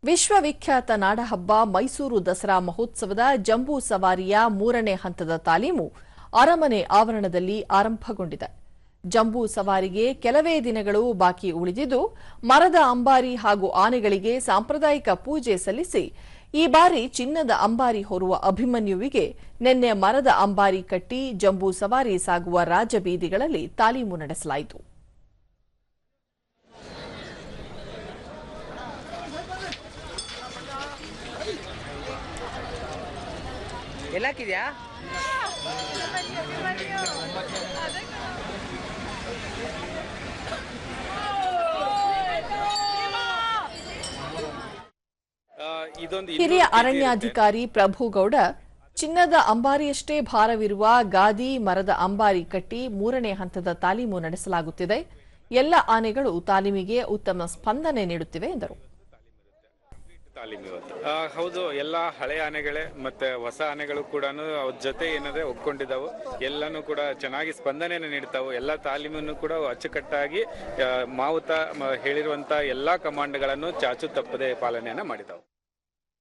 ವಿಶ್ವವಿಖ್ಯಾತ ನಾಡಹಬ್ಬ ಮೈಸೂರು ದಸರಾ ಮಹೋತ್ಸವದ ಜಂಬೂ ಸವಾರಿಯ 3ನೇ ಹಂತದ ತಾಲೀಮು ಅರಮನೆ ಆವರಣದಲ್ಲಿ ಆರಂಭಗೊಂಡಿದೆ. ಜಂಬೂ ಸವಾರಿಗೆ ಕೆಲವೇ ದಿನಗಳು ಬಾಕಿ ಉಳಿದಿದ್ದು, ಮರದ ಅಂಬಾರಿ ಹಾಗೂ ಆನೆಗಳಿಗೆ ಸಾಂಪ್ರದಾಯಿಕ ಪೂಜೆ ಸಲ್ಲಿಸಿ ಈ ಬಾರಿ ಚಿನ್ನದ ಅಂಬಾರಿ ಹೊರುವ ಅಭಿಮನ್ಯುವಿಗೆ ನಿನ್ನೆ ಮರದ ಅಂಬಾರಿ ಕಟ್ಟಿ ಜಂಬೂ ಸವಾರಿ ಸಾಗುವ ರಾಜಬೀದಿಗಳಲ್ಲಿ ತಾಲೀಮು ನಡೆಸಲಾಯಿತು. ಹಿರಿಯ ಅರಣ್ಯಾಧಿಕಾರಿ ಪ್ರಭುಗೌಡ ಚಿನ್ನದ ಅಂಬಾರಿಯಷ್ಟೇ ಭಾರವಿರುವ ಗಾದಿ ಮರದ ಅಂಬಾರಿ ಕಟ್ಟಿ 3ನೇ ಹಂತದ ತಾಲೀಮು ನಡೆಸಲಾಗುತ್ತಿದೆ. ಎಲ್ಲ ಆನೆಗಳು ತಾಲೀಮಿಗೆ ಉತ್ತಮ ಸ್ಪಂದನೆ ನೀಡುತ್ತಿವೆ ಎಂದರು. ಹೌದು, ಎಲ್ಲ ಹಳೆ ಆನೆಗಳೇ ಮತ್ತೆ ಹೊಸ ಆನೆಗಳು ಕೂಡ ಅವ್ರ ಜೊತೆ ಏನಂದ್ರೆ ಒಪ್ಕೊಂಡಿದ್ದಾವು. ಎಲ್ಲಾನು ಕೂಡ ಚೆನ್ನಾಗಿ ಸ್ಪಂದನೆಯನ್ನು ನೀಡ್ತಾವು. ಎಲ್ಲ ತಾಲೀಮನ್ನು ಕೂಡ ಅಚ್ಚುಕಟ್ಟಾಗಿ ಮಾವುತ ಹೇಳಿರುವಂತ ಎಲ್ಲಾ ಕಮಾಂಡ್ಗಳನ್ನು ಚಾಚು ತಪ್ಪದೆ ಪಾಲನೆಯನ್ನ ಮಾಡಿದಾವು.